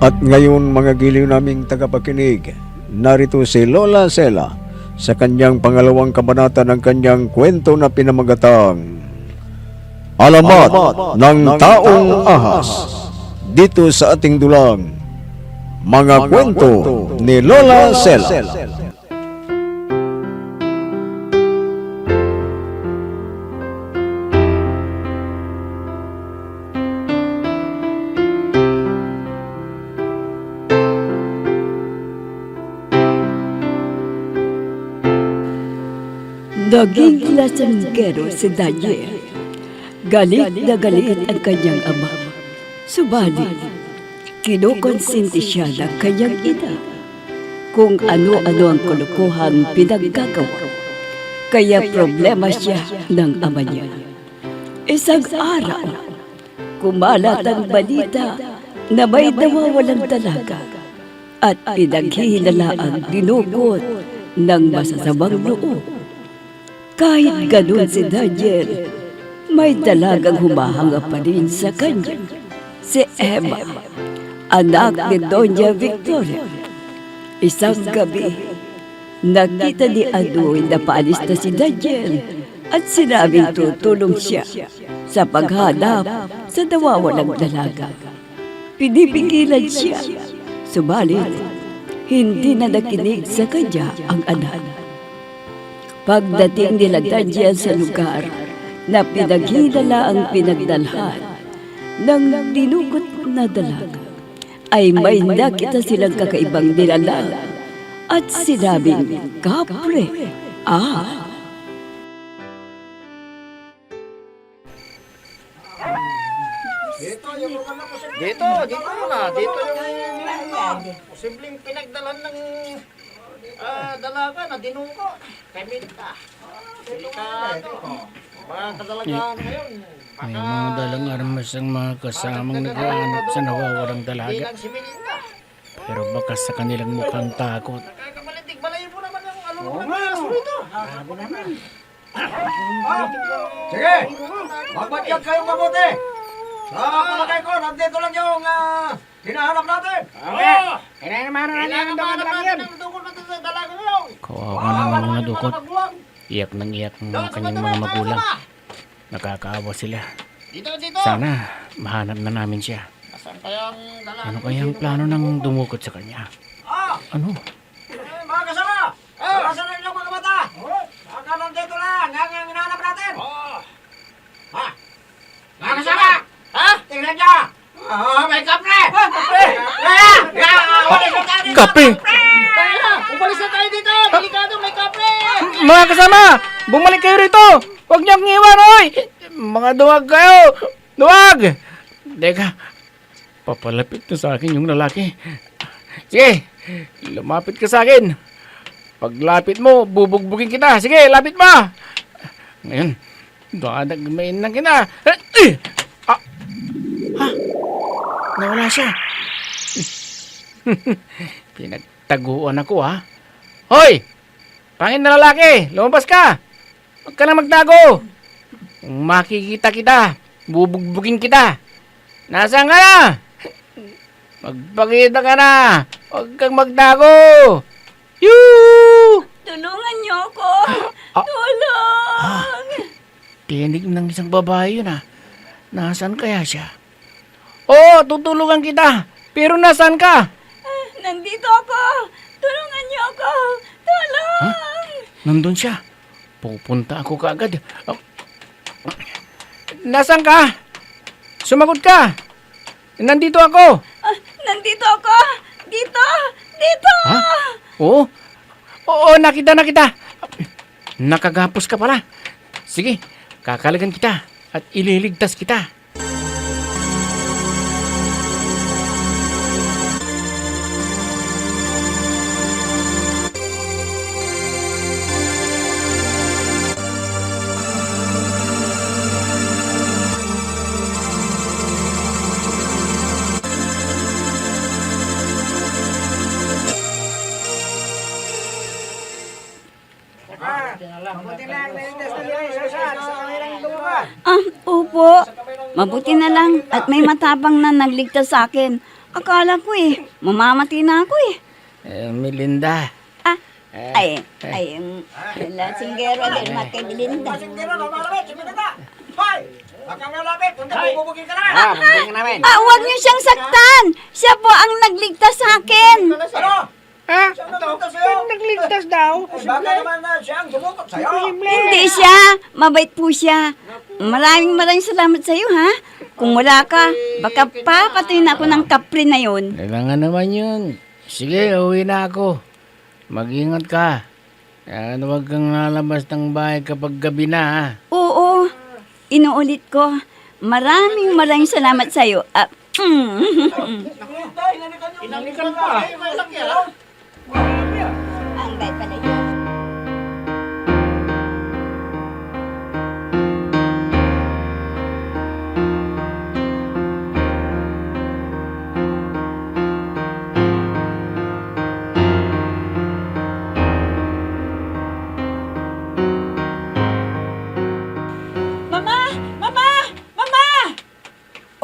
At ngayon mga giliw naming tagapakinig, narito si Lola Sela sa kanyang pangalawang kabanata ng kanyang kwento na pinamagatang Alamat ng Taong Ahas, dito sa ating dulang Mga Kwento ni Lola Sela. Naging lasanggero si Daniel. Galit na galit ang kanyang ama. Subalit, kinukonsinti siya ng kanyang ina kung ano-ano ang kulukuhang pinaggagawa. Kaya problema siya ng ama niya. Isang araw, kumalat ang balita na may nawawalang dalaga at pinaghihinala ang dinukot ng masasamang loob. Kahit ganun si Daniel, may dalagang humahanga pa rin sa kanya. Si Emma, anak ni Doña Victoria. Isang gabi, nakita ni Adoy na paalis na si Daniel at sinabing tutulong siya sa paghanap sa nawawalang dalaga. Pinipigilan siya, subalit hindi na nakinig sa kanya ang anak. Pagdating nila Daniel sa lugar na pinaghinala ang pinagdalhan ng dinukot na dalaga, ay may nakita silang kakaibang nilalang at sinabing, "Kapre, Dito muna. Dito yung posibleng pinagdalan ng dalaga na dinuko. Peminta. Delikado. Mga kadalagaan ngayon. May mga dalang armas ang mga kasamang naghahanap sa nawawalang dalaga. Bilang si Melinda. Pero baka sa kanilang mukhang takot. Kakamalintig, balayin mo naman yung alulong na aso ito. Sige! Magbatyag kayong mabuti! Sa palagay ko, nandito lang yung hinahanap natin! Okay! Kailangan natin ang dukot na sa dalaga ngayon. Kawawa ng mga dukot. Iyak ng iyak ng kanyang mga magulang. Nakakaawa sila. Dito! Sana mahanap na namin siya. Asan kayang dalaga? Ano kayang plano ng dumukot sa kanya? Ano? Mga kasama! Asan na inyong mga mata? Baka nandito lang ang hinahanap natin! Mga kasama! Tingnan niya! May kapre! Kape! Umalis na tayo dito! Delikado, may kapre! Mga kasama! Bumalik kayo rito! Huwag niyo akong iwan, oy! Mga duwag kayo! Duwag! Teka, papalapit na sa akin yung lalaki. Sige, lumapit ka sa akin. Paglapit mo, bubugbugin kita. Sige, lapit mo! Ngayon, dadagmain na kita. Nawala siya. Pinagtaguan ako, ha? Hoy! Pangin na lalaki! Lumabas ka! Huwag ka na magtago! Kung makikita kita, bubugbugin kita. Nasaan ka na? Magpakita ka na! Huwag kang magtago! Yoo! tulungan niyo ako! Tulong! Tinig ng isang babae yun, ha? Nasaan kaya siya? Oo, tutulungan kita! Pero nasaan ka? Nandito ako! Tulungan niyo ako! Tulong! Nandun siya. Pupunta ako kaagad. Nasaan ka? Sumagot ka! Nandito ako! Nandito ako! Dito! Dito! Ha? Oo? Oo, nakita. Nakagapos ka pala. Sige, kakalagan kita at ililigtas kita. Opo. Mabuti na lang at may matapang na nagligtas sa akin. Akala ko mamamati na ako Melinda. Ah, lasinggero din magkabilinda. Masinggero na malapit, si Melinda. Hoy! Huwag kang lalapit, kundi bubugin ka na. Bumigyan namin. Huwag niyo siyang saktan! Siya po ang nagligtas sa akin! Ano? Ha? Siyang nagligtas sa'yo? Nagligtas daw. Eh, baka naman na siyang sumukot sa'yo. Hindi siya! Mabait po siya. Maraming salamat sa iyo, ha? Kung wala ka, baka papatay na ako ng kapre na yon. Kailangan naman yun. Sige, uwi na ako. Mag-ingat ka. Huwag kang lalabas ng bahay kapag gabi na, ha? Oo, inuulit ko. Maraming salamat sa iyo. Inalikan pa. Ang bait pala yun.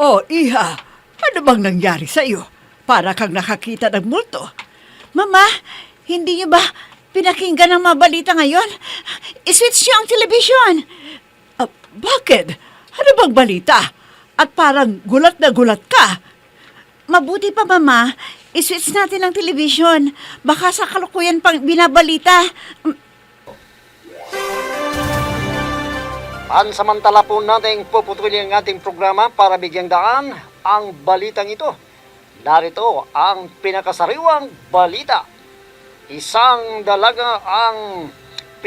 Oh, Iha, ano bang nangyari sa iyo? Para kang nakakita ng multo. Mama, hindi niyo ba pinakinggan ang mga balita ngayon? I-switch niyo ang telebisyon. Bakit? Ano bang balita? At parang gulat na gulat ka. Mabuti pa, Mama, i-switch natin ang telebisyon. Baka sa kalukuyan pang binabalita. Pansamantala po nating puputulin ang ating programa para bigyang daan ang balitang ito. Narito ang pinakasariwang balita. Isang dalaga ang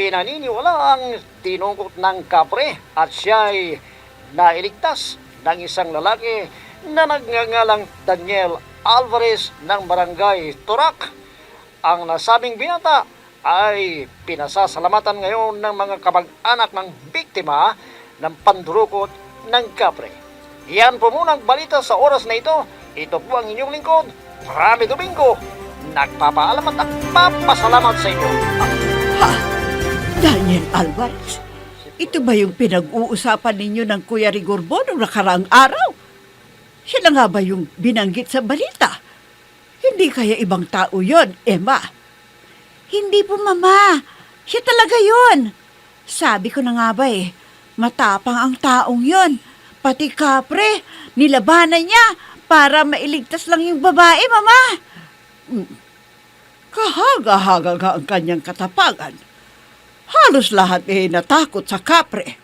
pinaniniwalaang tinungkot ng kapre at siya'y nailigtas ng isang lalaki na nagngangalang Daniel Alvarez ng barangay Turak. Ang nasabing binata ay pinasasalamatan ngayon ng mga kamag-anak ng biktima ng pandurukot ng kapre. Yan po muna ang balita sa oras na ito. Ito po ang inyong lingkod, Rami Domingo. Nagpapaalam at nagpapasalamat sa inyo. Daniel Alvarez, ito ba yung pinag-uusapan ninyo ng Kuya Rigorbo noong nakaraang araw? Siya na nga ba yung binanggit sa balita? Hindi kaya ibang tao yon, Emma? Hindi po, Mama. Siya talaga yon. Sabi ko na nga ba matapang ang taong yon. Pati kapre, nilabanan niya para mailigtas lang yung babae, Mama. Kahaga-haga nga ang kanyang katapangan. Halos lahat natakot sa kapre.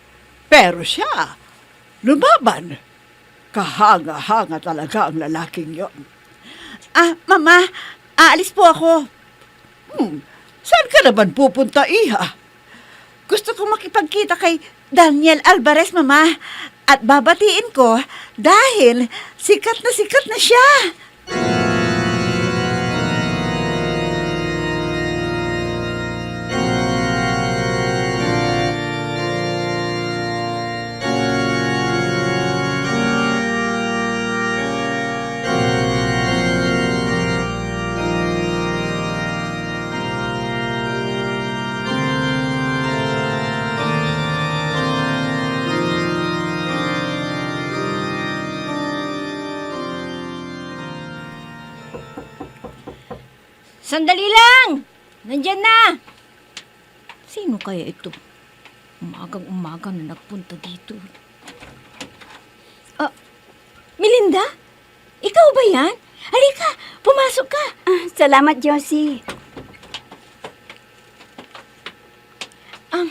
Pero siya, lumaban. Kahanga-hanga talaga ang lalaking yon. Mama, aalis po ako. Saan ka naman pupunta, Iha? Gusto kong makipagkita kay Daniel Alvarez, Mama. At babatiin ko dahil sikat na siya. Sandali lang! Nandyan na! Sino kaya ito? Umagang-umaga na nagpunta dito. Melinda? Ikaw ba yan? Halika, pumasok ka. Salamat, Josie.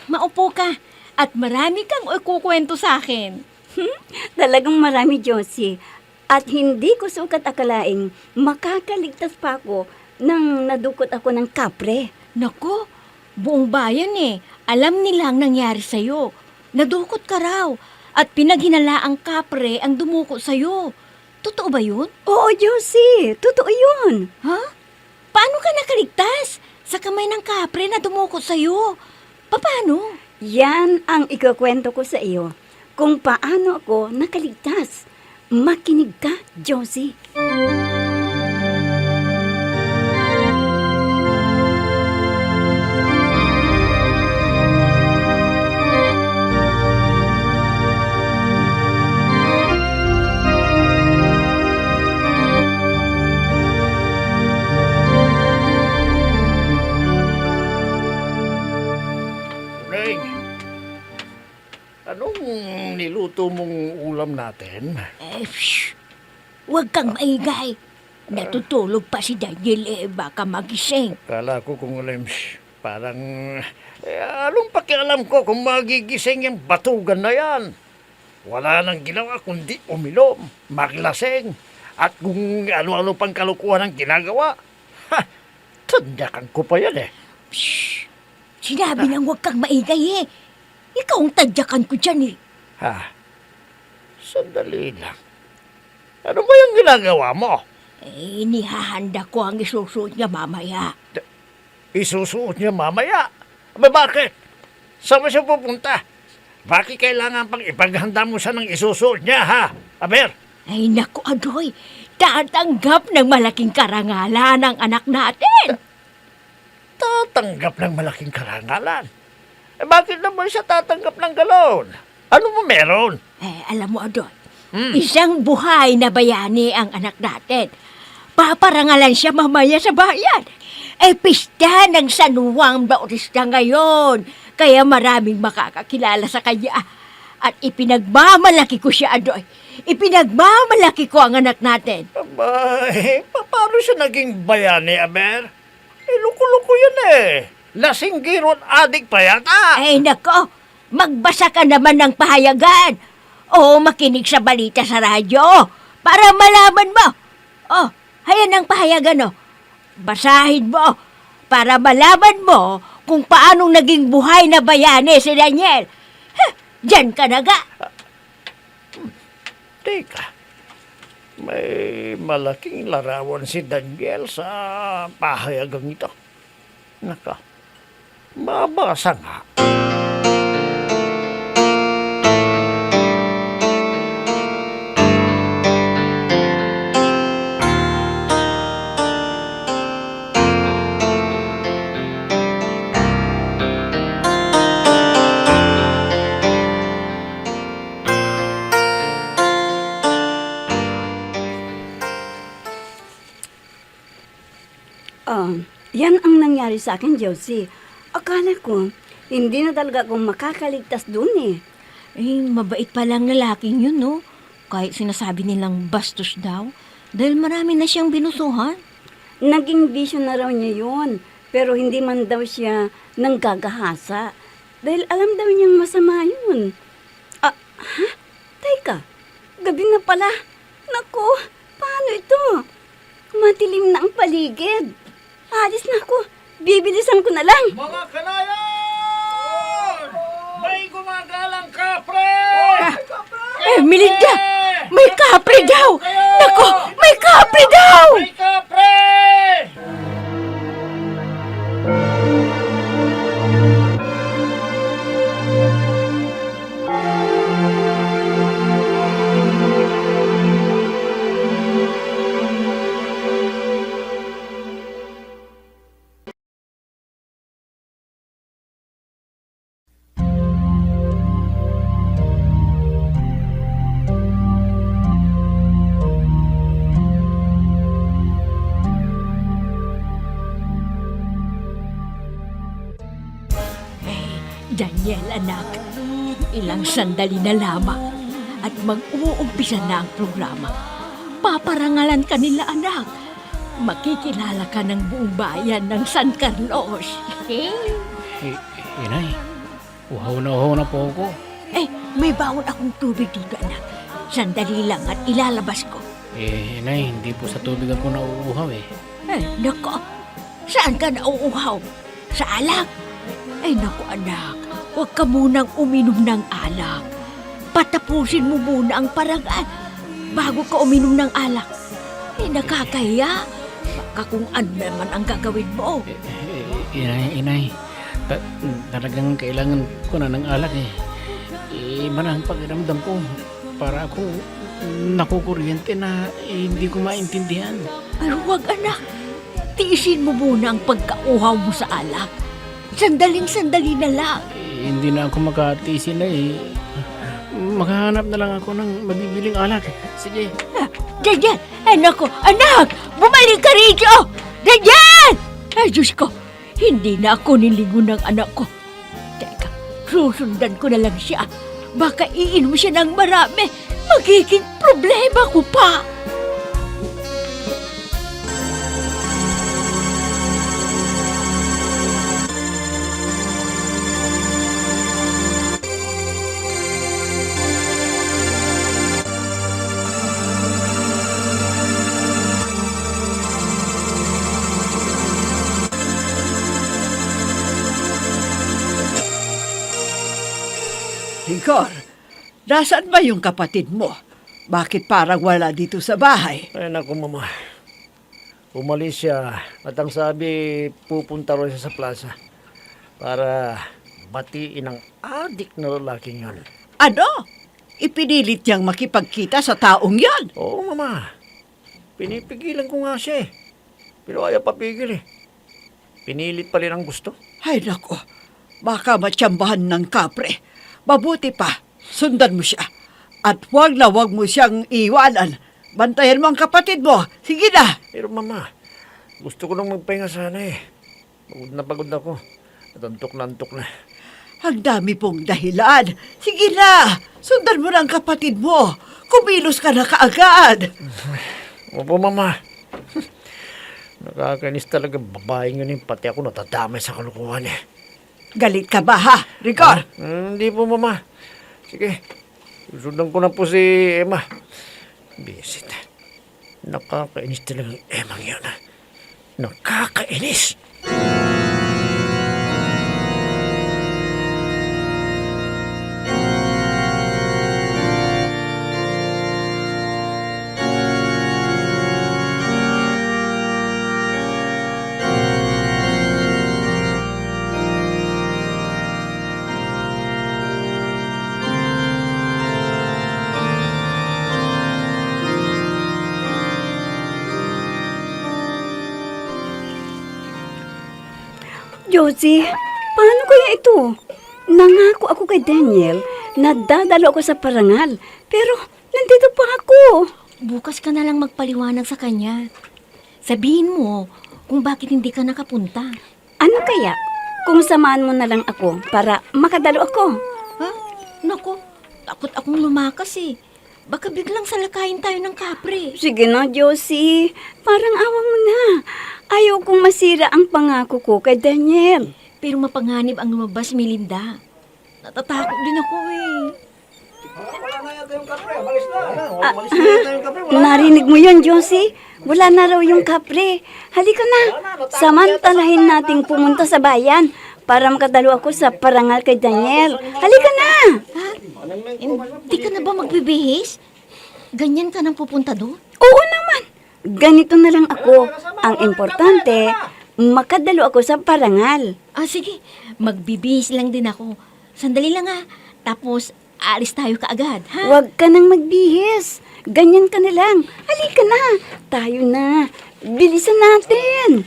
Maupo ka at marami kang ikukwento sa akin. Talagang marami, Josie. At hindi ko sukat akalaing makakaligtas pa ako nang nadukot ako ng kapre. Nako, buong bayan alam nila ang nangyari sa'yo. Nadukot ka raw at pinaghinala ang kapre ang dumuko sa'yo. Totoo ba yun? Oo, Josie. Totoo yun. Ha? Paano ka nakaligtas sa kamay ng kapre na dumuko sa'yo? Paano? Yan ang ikukwento ko sa iyo. Kung paano ako nakaligtas. Makinig ka, Josie. Anong niluto mong ulam natin? Huwag kang maingay. Natutulog pa si Daniel baka magising. Kala ko kung parang... anong pakialam ko kung magigising yung batugan na yan? Wala nang ginawa kundi uminom, maglaseng, at kung ano-ano pang kalukuhan ang ginagawa. Ha! Tandyakan ko pa yan eh. Sinabi nang huwag kang maingay Ikaw ang tadyakan ko dyan Ha? Sandali lang. Ano ba yung ginagawa mo? Inihahanda ko ang isusuot niya mamaya. Isusuot niya mamaya? Bakit? Saan mo siya pupunta? Bakit kailangan pang ipaghanda mo siya ng isusuot niya, ha? Aber? Ay naku, Adoy. Tatanggap ng malaking karangalan ang anak natin. Tatanggap ng malaking karangalan? Bakit naman siya tatanggap ng galon? Ano mo meron? Alam mo, Adoy, isang buhay na bayani ang anak natin. Paparangalan siya mamaya sa bayan. Pista ng San Juan Bautista ngayon. Kaya maraming makakakilala sa kanya. At ipinagmamalaki ko siya, Adoy. Ipinagmamalaki ko ang anak natin. Abay, paano siya naging bayani, Aber? Luko-luko yan Lasinggiro at adik pa yata. Ay, nako. Magbasa ka naman ng pahayagan. O makinig sa balita sa radyo. Para malaman mo. Hayan ang pahayagan, Basahin mo. Para malaman mo kung paanong naging buhay na bayani si Daniel. Diyan ka na ga. Teka, may malaking larawan si Daniel sa pahayagang ito. Naka, mabasa nga. Yan ang nangyari sa akin, Josie. Akala ko, hindi na talaga akong makakaligtas dun Mabait pa lang lalaking yun, no? Kahit sinasabi nilang bastos daw. Dahil marami na siyang binusuhan. Naging bisyo na raw niya yun. Pero hindi man daw siya nanggagahasa. Dahil alam daw niyang masama yun. Teka, gabi na pala. Naku, paano ito? Matilim na ang paligid. Alis na ako. Bibilisan ko na lang. Mga kanayon! May gumagalang kapre! Melinda! May kapre daw! Nako, may kapre daw! May kapre! Daniel, anak, ilang sandali na lamang at mag-uumpisa na ang programa. Paparangalan ka nila, anak. Makikilala ka ng buong bayan ng San Carlos. Inay, uhaw na po ako. May bawon akong tubig dito, anak. Sandali lang at ilalabas ko. Inay, hindi po sa tubig ako nauuhaw Nako, saan ka nauuhaw? Sa alak? Naku, anak. Huwag ka munang uminom ng alak. Patapusin mo muna ang parangal bago ka uminom ng alak. Nakakahiya. Baka kung ano naman ang gagawin mo. Inay, talagang kailangan ko na ng alak Iba na ang pakiramdam ko. Para ako nakukuryente na hindi ko maintindihan. Ay, huwag, anak. Tiisin mo muna ang pagkauhaw mo sa alak. Sandaling-sandali na lang. Hindi na ako makatiisin na Makahanap na lang ako ng mabibiling alak. Sige. Daniel! Naku, anak! Bumalik ka rito! Daniel! Diyos ko, hindi na ako niligo ng anak ko. Teka, susundan ko na lang siya. Baka iinom siya ng marami. Magiging problema ko pa. Rigor, nasaan ba yung kapatid mo? Bakit parang wala dito sa bahay? Ay, naku, mama. Umalis siya at ang sabi, pupunta rin siya sa plaza para batiin ang adik na lalaking yan. Ano? Ipinilit niyang makipagkita sa taong yan? Oo, mama. Pinipigilan ko nga siya eh. Pero ayaw papigil eh. Pinilit pa rin ang gusto. Ay nako, baka matsambahan ng kapre. Mabuti pa, sundan mo siya. At huwag na huwag mo siyang iwanan. Bantayan mo ang kapatid mo. Sige na. Pero mama, gusto ko nang magpahinga sana eh. Pagod na ako. At antok na. Ang dami pong dahilan. Sige na, sundan mo na ang kapatid mo. Kumilos ka na kaagad. Opo, mama. Nakakainis talaga babaeng yun eh. Pati ako natadamay sa kalukuhan eh. Galit ka ba ha, Rigor? Hindi po, mama. Sige, susundan ko na po si Emma. Bisit. Nakakainis talaga ang Emang yun. Nakakainis. Josie, paano kaya ito? Nangako ako kay Daniel na dadalo ako sa parangal. Pero nandito pa ako. Bukas ka na lang magpaliwanag sa kanya. Sabihin mo kung bakit hindi ka nakapunta. Ano kaya kung samahan mo na lang ako para makadalo ako? Ha? Naku, takot akong lumakas eh. Baka biglang salakayin tayo ng kapre. Sige na, Josie. Parang awa mo na. Ayaw kong masira ang pangako ko kay Daniel. Pero mapanganib ang lumabas, Melinda. Natatakot din ako eh. Narinig mo yun, Josie? Wala na raw yung kapre. Halika na. Samantalahin nating pumunta sa bayan para makadalo ako sa parangal kay Daniel. Halika na! Ha? Hindi ka na ba magbibihis? Ganyan ka nang pupunta doon? Oo naman. Ganito na lang ako. Ang importante, makadalo ako sa parangal. Ah, sige. Magbibihis lang din ako. Sandali lang ha. Tapos, aalis tayo kaagad, ha? Huwag ka nang magbihis. Ganyan ka na lang. Halika na. Tayo na. Bilisan natin.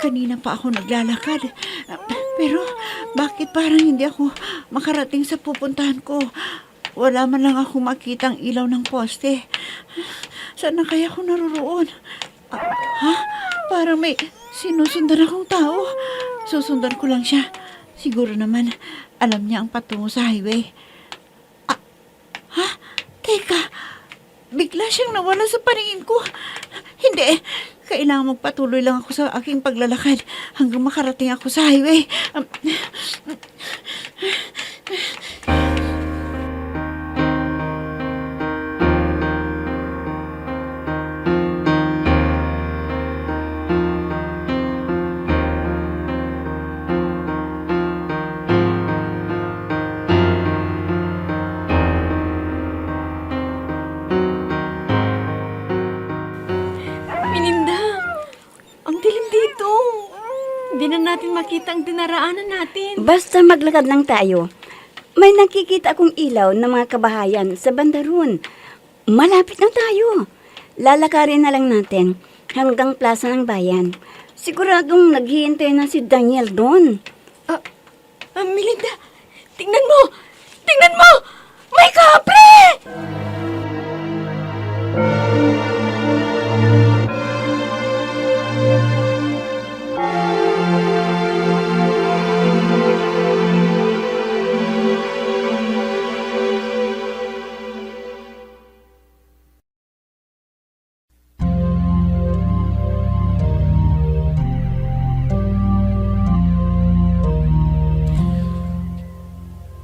Kanina pa ako naglalakad. Pero bakit parang hindi ako makarating sa pupuntahan ko? Wala man lang ako makitang ilaw ng poste. Saan na kaya ako naroon? Ha? Parang may sinusundan akong tao. Susundan ko lang siya. Siguro naman alam niya ang patungo sa highway. Ha? Teka, bigla siyang nawala sa paningin ko. Hindi, kailangan magpatuloy lang ako sa aking paglalakad hanggang makarating ako sa highway. Melinda, ang dilim dito. Hindi na natin makita ang dinaraanan natin. Basta maglakad lang tayo. May nakikita akong ilaw ng mga kabahayan sa banda roon. Malapit na tayo. Lalakarin na lang natin. hanggang plaza ng bayan. Siguradong naghihintay na si Daniel doon. Melinda, tingnan mo! Tingnan mo! May kapre!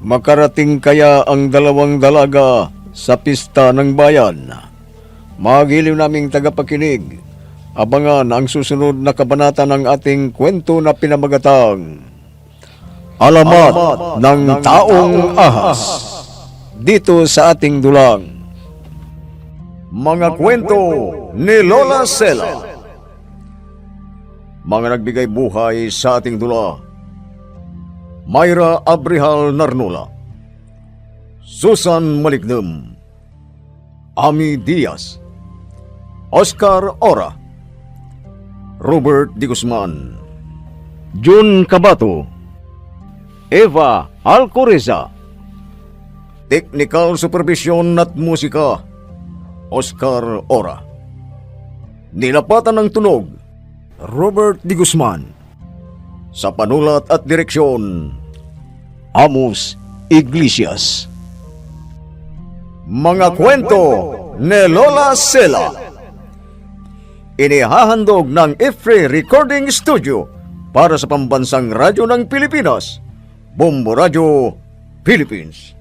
Makarating kaya ang dalawang dalaga sa pista ng bayan? Magiliw naming tagapakinig, abangan ang susunod na kabanata ng ating kwento na pinamagatang Alamat ng Taong Ahas, dito sa ating dulang Mga Kwento ni Lola Sela. Mga nagbigay buhay sa ating dula: Mayra Abrihal Narnola, Susan Malignem, Ami Diaz, Oscar Ora, Robert Di Guzman, Jun Cabato, Eva Alcoriza. Technical Supervision at Musika, Oscar Ora. Nilapatan ng tunog, Robert Di Guzman. Sa panulat at direksyon, Amos Iglesias. Mga kwento ni Lola Sela. Inihahandog ng IFRE Recording Studio para sa pambansang radyo ng Pilipinas, Bombo Radio, Philippines.